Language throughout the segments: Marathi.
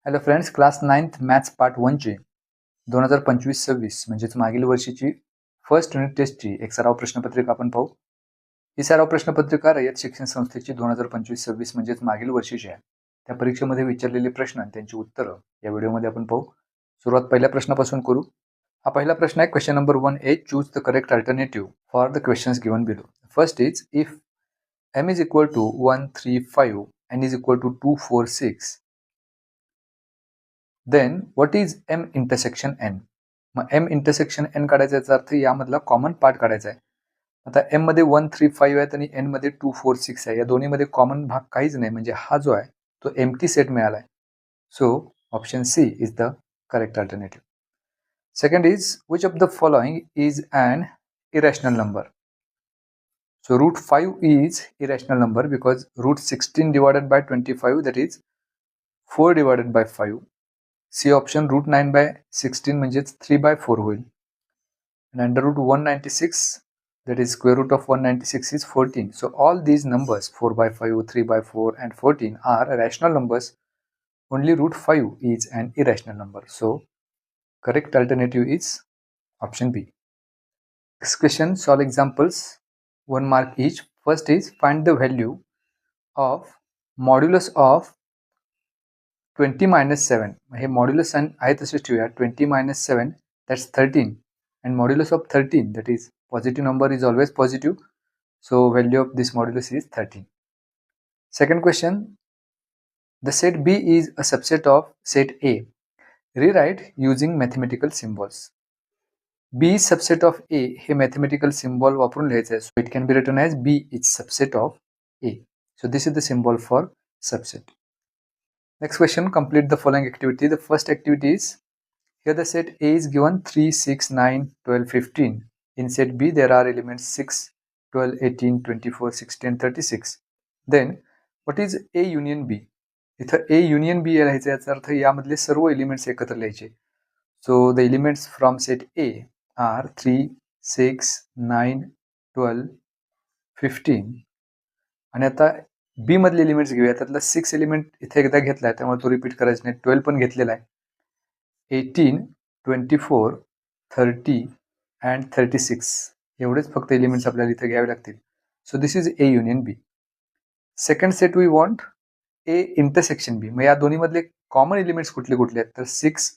Hello friends, class 9th maths part 1ची 2025-26 म्हणजेच मागील वर्षीची फर्स्ट युनिट टेस्टची एक सराव प्रश्नपत्रिका आपण पाहू. ही सराव प्रश्नपत्रिका रयत शिक्षण संस्थेची 2025-26 म्हणजेच मागील वर्षीची आहे. त्या परीक्षेमध्ये विचारलेले प्रश्न आणि त्यांची उत्तरं या व्हिडिओमध्ये आपण पाहू. सुरुवात पहिल्या प्रश्नापासून करू. हा पहिला प्रश्न आहे, question number 1A. Choose the correct alternative for the questions given below. First is if m is equal to 1, 3, 5 n is equal to 2, 4, 6, then what is m intersection n? मग m इंटरसेक्शन n काढायचा याचा अर्थ यामधला कॉमन पार्ट काढायचा आहे. आता m मध्ये 1, 3, 5 आहेत आणि n मध्ये 2, 4, 6 आहे. या दोन्हीमध्ये कॉमन भाग काहीच नाही, म्हणजे हा जो आहे तो एम्प्टी सेट मिळाला आहे. So option C is the correct alternative. Second is which of the following is an irrational number? So root 5 is irrational number because root 16 divided by 25, that is 4 divided by 5. C option root 9 by 16 म्हणजेच 3 by 4 होईल. And under root 196, that is square root of 196 is 14. So all these numbers 4 by 5, 3 by 4 and 14 are rational numbers. Only root 5 is an irrational number. So correct alternative is option B. Next question, solve examples, 1 mark each. First is find the value of modulus of 20 minus 7. हे modulus आहे तसेच ठेवूया. 20 minus 7, that's 13. And modulus of 13, that is positive number, is always positive. So value of this modulus is 13. Second question, the set B is a subset of set A. Rewrite using mathematical symbols. B is subset of A हे mathematical symbol वापरून लिहायचं आहे. So it can be written as B is subset of A. So this is the symbol for subset. Next question, complete the following activity. The first activity is, here the set A is given 3, 6, 9, 12, 15. In set B there are elements 6, 12, 18, 24, 16 and 36. Then what is A union B? इथं A union B लिहायचं, याचा अर्थ यामधले सर्व एलिमेंट्स एकत्र लिहायचे. So the elements from set A are 3, 6, 9, 12, 15. आणि आता बी मधले एलिमेंट्स घेऊया. त्यातला 6 एलिमेंट इथे एकदा घेतलाय, त्यामुळे तो रिपीट करायचा नाही. 12 पण घेतलेला आहे. 18, 24, 30 अँड 36 एवढेच फक्त एलिमेंट्स आपल्याला इथे घ्यावे लागतील. So this is A union B. Second set we want A intersection B. मग या दोन्ही मधले कॉमन एलिमेंट्स कुठले कुठले आहेत, तर 6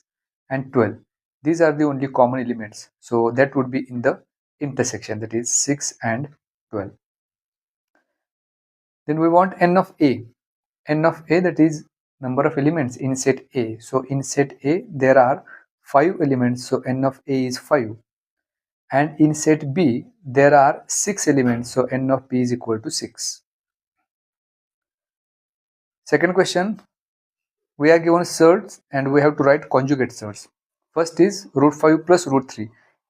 and 12. These are the only common elements. So that would be in the intersection, that is 6 and 12. Then we want n of A. N of A, that is number of elements in set A. So in set A there are 5 elements. So n of A is 5. And in set B there are 6 elements. So n of B is equal to 6. Second question, we are given surds and we have to write conjugate surds. First is root 5 plus root 3.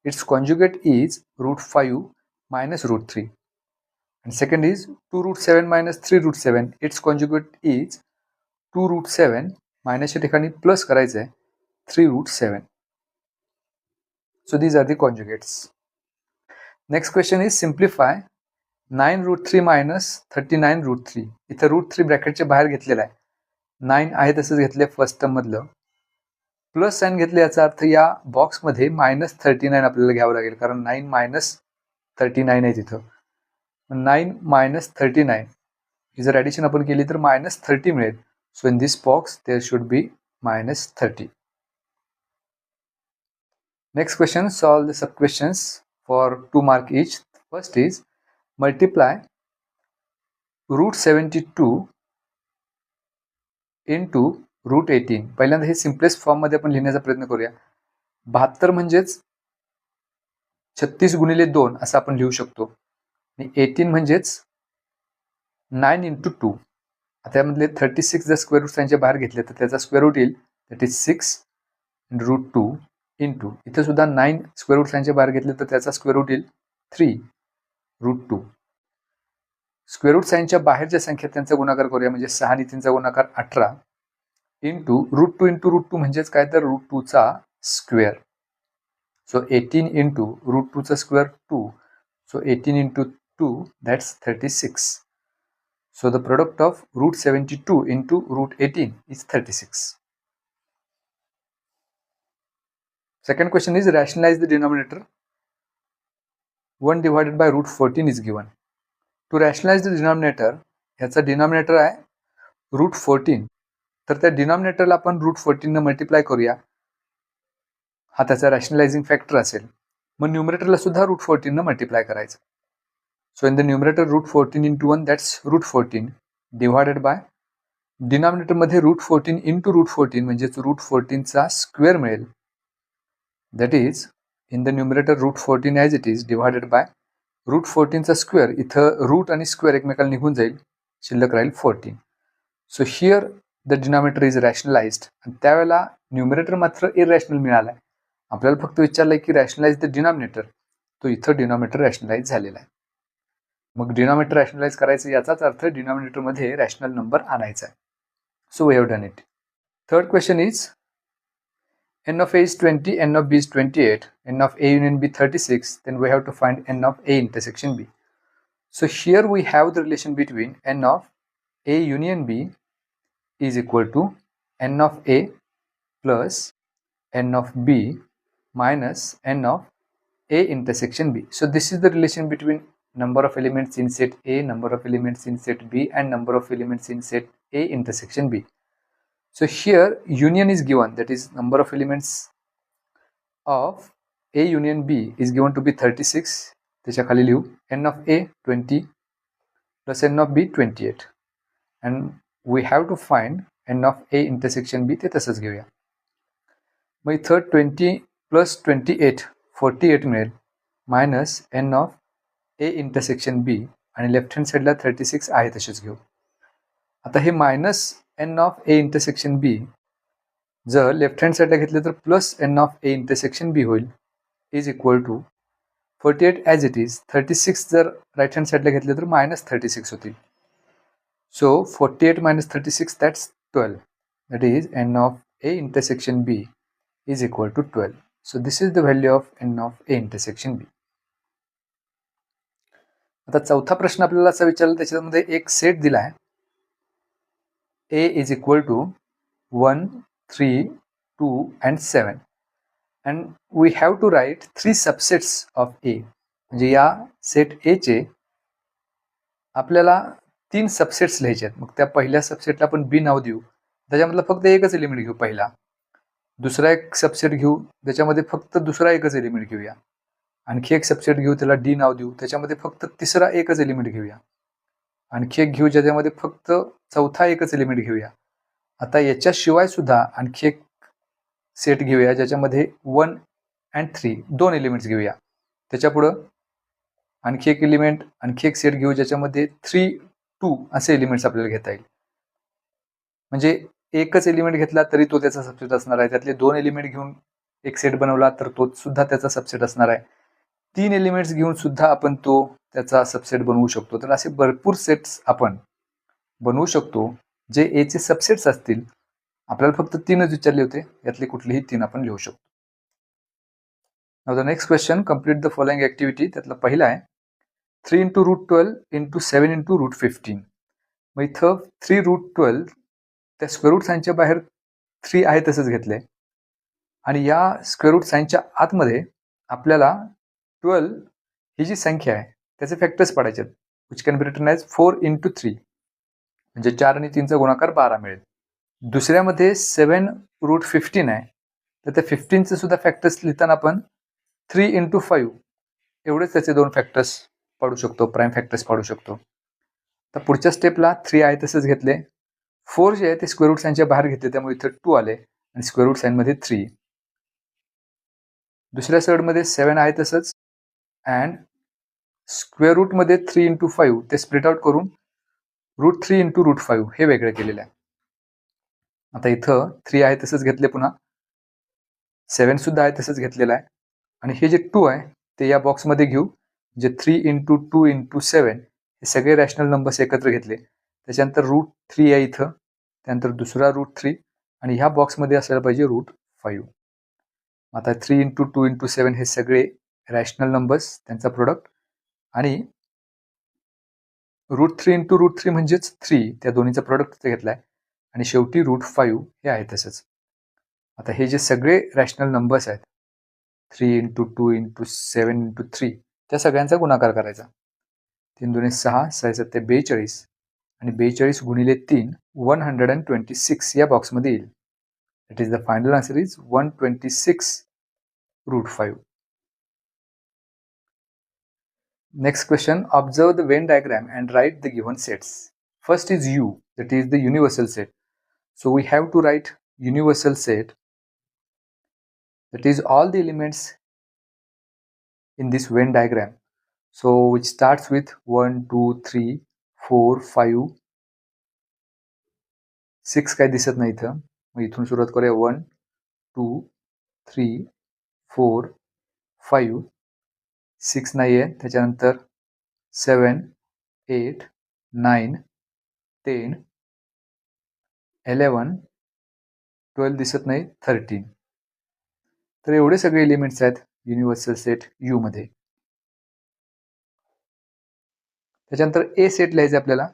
Its conjugate is root 5 minus root 3. And second is 2 root 7 minus 3 root 7. Its conjugate is 2 root 7 minus या ठिकाणी प्लस करायचं आहे 3 root 7. So these are the conjugates. Next question is simplify 9 root 3 minus 39 root 3. इथं root 3 ब्रॅकेटच्या बाहेर घेतलेला आहे. 9 आहे तसंच घेतले फर्स्ट टर्म मधलं. प्लस साइन घेतले याचा अर्थ या बॉक्समध्ये -39 आपल्याला घ्यावं लागेल, कारण 9 - 39 आहे तिथं. 9 - 39 ही जर ॲडिशन आपण केली तर -30 मिळेल. So in this box there should be -30. Next question, solve the sub questions for 2 mark each. First is multiply root 72 into root 18. पहिल्यांदा हे सिम्पलेस्ट फॉर्ममध्ये आपण लिहिण्याचा प्रयत्न करूया. 72 म्हणजेच 36 गुणिले 2 असं आपण लिहू शकतो. आणि 18 म्हणजेच 9 इंटू 2. आता यामधले 36 जर स्क्वेअर रूट त्यांच्या बाहेर घेतले तर त्याचा स्क्वेअर रूट येईल, दॅट इज 6 रूट 2 इंटू, इथे सुद्धा 9 स्क्वेअर रूट त्यांच्या बाहेर घेतले तर त्याचा स्क्वेअर रूट येईल 3 रूट 2. स्क्वेअर रूट साईनच्या बाहेरच्या संख्या त्यांचा गुणाकार करूया, म्हणजे 6 आणि 3चा गुणाकार 18 इंटू रूट 2 इंटू रूट 2 म्हणजेच काय तर रूट 2चा स्क्वेअर. सो 18 इंटू रूट 2चा square 2. So 18 into 2 that's 36. So the product of root 72 into root 18 is 36. Second question is rationalize the denominator. 1 divided by root 14 is given. To rationalize the denominator, ह्याचा डिनॉमिनेटर आहे रूट 14. तर त्या डिनॉमिनेटरला आपण रूट 14 ने मल्टिप्लाय करूया. हा त्याचा रॅशनलायझिंग फॅक्टर असेल. मग न्यूमरेटरला सुद्धा रूट 14 ने मल्टिप्लाय करायचं. So in the numerator root 14 into 1 that's root 14 divided by डिनॉमिनेटरमध्ये रूट 14 into रूट 14 म्हणजेच रूट 14चा स्क्वेअर मिळेल. That is in the numerator root 14 as it is divided by root 14चा स्क्वेअर. इथं रूट आणि स्क्वेअर एकमेकाला निघून जाईल, शिल्लक राहील 14. So here the denominator is rationalised. आणि त्यावेळेला न्यूमरेटर मात्र इरॅशनल मिळाला आहे. आपल्याला फक्त विचारलं आहे की रॅशनलाइज द डिनॉमिनेटर. तो इथं डिनॉमिनेटर रॅशनलाइज झालेला आहे. मग डिनॉमिनेटर रॅशनलाइज करायचं याचाच अर्थ डिनॉमिनेटरमध्ये रॅशनल नंबर आणायचा आहे. So we have done it. Third question is n of a is 20, n of b is 28, n of a union b 36, then we have to find n of a intersection b. So here we have the relation between n of a union b is equal to n of a plus n of b minus n of a intersection b. So this is the relation between number of elements in set A, number of elements in set B, and number of elements in set A intersection B. So here union is given, that is number of elements of A union B is given to be 36. त्याच्या खाली लिहू n of A 20 plus n of B 28 and we have to find n of A intersection B. ते तसंच घेऊया. मग इथं 20 plus 28 48 मिळेल minus n of A intersection B आणि लेफ्ट हँड साईडला 36 आहे तसेच घेऊ. आता हे minus n of A intersection B जर लेफ्ट हँड साईडला घेतले तर plus n of A intersection B होईल is equal to 48 as it is. 36 जर राईट हँड साईडला घेतले तर मायनस 36 होतील. So 48 minus 36 that's 12. That is n of A intersection B is equal to 12. So this is the value of n of A intersection B. आता चौथा प्रश्न आपल्याला असा विचारला, त्याच्यामध्ये एक सेट दिला आहे. A is equal to 1, 3, 2 and 7 and we have to write 3 subsets of A. म्हणजे या सेट A चे आपल्याला 3 सबसेट्स लिहायचे आहेत. मग त्या पहिल्या सबसेटला आपण B नाव देऊ. त्याच्यामधला फक्त एकच एलिमेंट घेऊ पहिला. दुसरा एक सबसेट घेऊ, त्याच्यामध्ये फक्त दुसरा एकच एलिमेंट घेऊया. आणखी एक सबसेट घेऊ, त्याला D नाव देऊ, त्याच्यामध्ये फक्त तिसरा एकच एलिमेंट घेऊया. आणखी एक घेऊ ज्याच्यामध्ये फक्त चौथा एकच एलिमेंट घेऊया. आता याच्याशिवाय सुद्धा आणखी एक सेट घेऊया ज्याच्यामध्ये 1 and 3 दोन एलिमेंट्स घेऊया. त्याच्यापुढं आणखी एक एलिमेंट, आणखी एक सेट घेऊ ज्याच्यामध्ये 3, 2 असे एलिमेंट्स आपल्याला घेता येईल. म्हणजे एकच एलिमेंट घेतला तरी तो त्याचा सबसेट असणार आहे. त्यातले 2 एलिमेंट घेऊन एक सेट बनवला तर तो सुद्धा त्याचा सबसेट असणार आहे. 3 एलिमेंट्स घेऊन सुद्धा आपण तो त्याचा सबसेट बनवू शकतो. तर असे भरपूर सेट्स आपण बनवू शकतो जे ए चे सबसेट्स असतील. आपल्याला फक्त 3च विचारले होते, यातले कुठलेही 3 आपण लिहू शकतो. Now the next question, complete the following activity. त्यातला पहिला आहे 3 into root 12 into 7 into root 15. मग इथं 3 root 12 त्या स्क्वेअर रूट साइनच्या बाहेर 3 आहे तसंच घेतले आणि या स्क्वेअर रूट साइनच्या आतमध्ये आपल्याला 12 ही जी संख्या आहे त्याचे फॅक्टर्स पडायचे आहेत, which can be written as 4 into 3 म्हणजे 4 आणि 3चा गुणाकार 12 मिळेल. दुसऱ्यामध्ये 7 root 15 आहे, तर त्या 15चे सुद्धा फॅक्टर्स लिहिताना आपण 3 into 5 एवढेच त्याचे 2 फॅक्टर्स पाडू शकतो, प्राईम फॅक्टर्स पाडू शकतो. तर पुढच्या स्टेपला 3 आहे तसंच घेतले. 4 जे आहे ते स्क्वेअर रूट साइनच्या बाहेर घेतले, त्यामुळे इथं 2 आले आणि स्क्वेअर रूट साइनमध्ये 3. दुसऱ्या साईडमध्ये 7 आहे तसंच अँड स्क्वेअर रूटमध्ये 3 into 5 ते स्प्लिट आउट करून रूट 3 into रूट 5 हे वेगळे केलेलं आहे. आता इथं 3 आहे तसंच घेतले, पुन्हा 7 सुद्धा आहे तसंच घेतलेलं आहे आणि हे जे 2 आहे ते या बॉक्समध्ये घेऊ. जे 3 into 2 into 7 हे सगळे रॅशनल नंबर्स एकत्र घेतले. त्याच्यानंतर रूट 3 आहे इथं, त्यानंतर दुसरा रूट 3 आणि ह्या बॉक्समध्ये असायला पाहिजे रूट 5. आता 3 into 2 into 7 हे सगळे रॅशनल नंबर्स, त्यांचा प्रोडक्ट आणि रूट 3 into रूट 3 म्हणजेच 3, त्या दोन्हीचा प्रोडक्ट घेतलाय आणि शेवटी रूट 5 हे आहे तसंच. आता हे जे सगळे रॅशनल नंबर्स आहेत 3 इंटू 2 इंटू 7 इंटू 3 त्या सगळ्यांचा गुणाकार करायचा. 3 दुणे 6, 6 सत्ते 42 आणि 42 गुणिले 3 126 या बॉक्समध्ये येईल. It is the final answer is 126√5. Next question, observe the Venn diagram and write the given sets. First is U, that is the universal set. So we have to write universal set, that is all the elements in this Venn diagram. So which starts with 1, 2, 3, 4, 5, 6 काय दिसत नाही इथं. मग इथून सुरुवात करूया 1, 2, 3, 4, 5, 6 नाहीये. त्याच्यानंतर 7, 8, 9, 10, 11, 12 दिसत नाही, 13. तर एवढे सगळे एलिमेंट्स आहेत युनिव्हर्सल सेट यू मध्ये. त्याच्यानंतर ए सेट लिहायचे आपल्याला.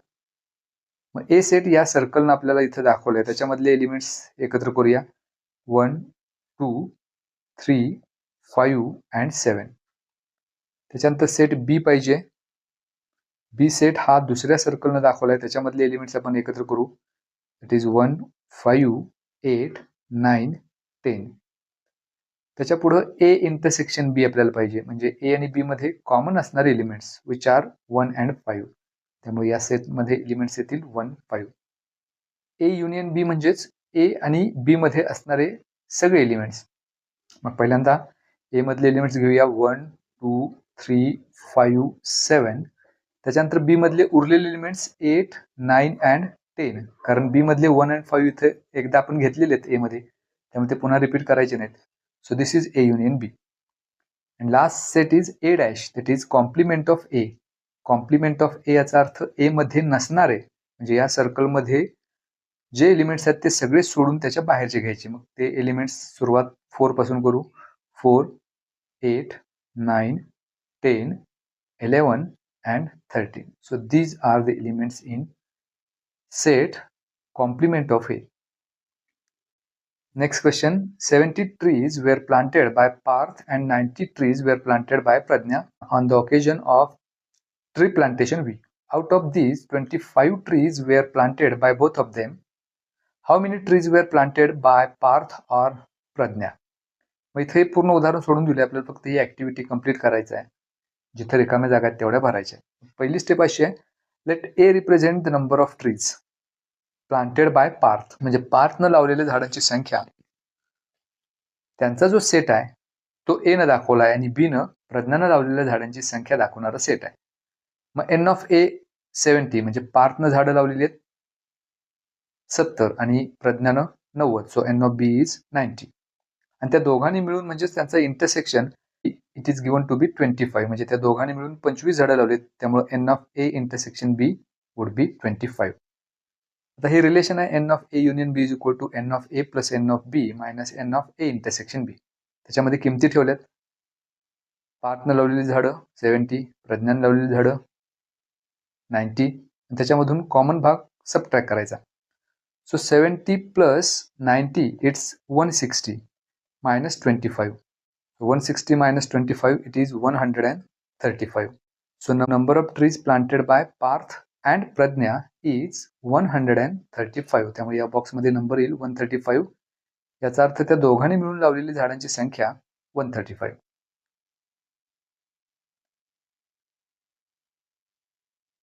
मग ए सेट या सर्कलनं आपल्याला इथं दाखवलंय. त्याच्यामधले एलिमेंट्स एकत्र करूया. 1, 2, 3, 5 अँड 7. त्याच्यानंतर सेट बी पाहिजे. बी सेट हा दुसऱ्या सर्कलनं दाखवलाय. त्याच्यामधले एलिमेंट्स आपण एकत्र करू. It is 1, 5, 8, 9, 10. त्याच्या पुढं ए इंटरसेक्शन बी आपल्याला पाहिजे. म्हणजे ए आणि बी मध्ये कॉमन असणारे एलिमेंट्स विच आर 1 अँड 5. त्यामुळे या सेटमध्ये एलिमेंट्स येतील 1, 5. ए युनियन बी म्हणजेच ए आणि बी मध्ये असणारे सगळे एलिमेंट्स. मग पहिल्यांदा ए मधले एलिमेंट्स घेऊया. 1, 2, 3, 5, 7. त्याच्यानंतर बी मधले उरलेले एलिमेंट्स 8, 9 अँड 10. कारण बी मधले 1 अँड 5 इथे एकदा आपण घेतलेले आहेत ए मध्ये, त्यामुळे ते पुन्हा रिपीट करायचे नाहीत. So this is A union B. And last set is A dash, that is complement of A. Complement of A याचा अर्थ A मध्ये नसणारे, म्हणजे या सर्कल मध्ये जे एलिमेंट्स आहेत ते सगळे सोडून त्याच्या बाहेरचे घ्यायचे. मग ते एलिमेंट्स सुरुवात 4 पासून करू. 4, 8, 9, 10, 11 and 13. So these are the elements in set complement of A. Next question, 70 trees were planted by Parth and 90 trees were planted by Pradnya on the occasion of tree plantation week. Out of these, 25 trees were planted by both of them. How many trees were planted by Parth or Pradnya? मग इथे पूर्ण उदाहरण सोडून दिले. आपल्याला फक्त ही ऍक्टिव्हिटी कंप्लीट करायचं आहे. जिथे रिकाम्या जागा आहेत तेवढ्या भरायच्या. पहिली स्टेप अशी आहे, let A represent the number of trees planted by Parth. म्हणजे पार्थनं लावलेल्या झाडांची संख्या, त्यांचा जो सेट आहे तो ए न दाखवला आहे आणि बी न प्रज्ञानं लावलेल्या झाडांची संख्या दाखवणारा सेट आहे. मग एन ऑफ ए 70, म्हणजे पार्थनं झाडं लावलेली आहेत 70 आणि प्रज्ञानं 90. So N of B is 90. आणि त्या दोघांनी मिळून म्हणजेच त्यांचा intersection it is given to be 25. म्हणजे त्या दोघांनी मिळून 25 झाडं लावलीत. त्यामुळे N of A intersection B would be 25. आता हे रिलेशन आहे N of A union B is equal to N of A plus N of B minus N of A intersection B. त्याच्यामध्ये किमती ठेवल्यात. पार्थनं लावलेली झाडं 70, प्रज्ञानं लावलेली झाडं 90. त्याच्यामधून कॉमन भाग सबट्रॅक्ट करायचा. So 70 plus 90 it's 160 minus 25. 160 minus 25, it is 135. So number of trees planted by Parth and Pradnya is 135. त्यामुळे या बॉक्स मध्ये नंबर येईल 135. याचा अर्थ त्या दोघांनी मिळून लावलेली झाडांची संख्या 135.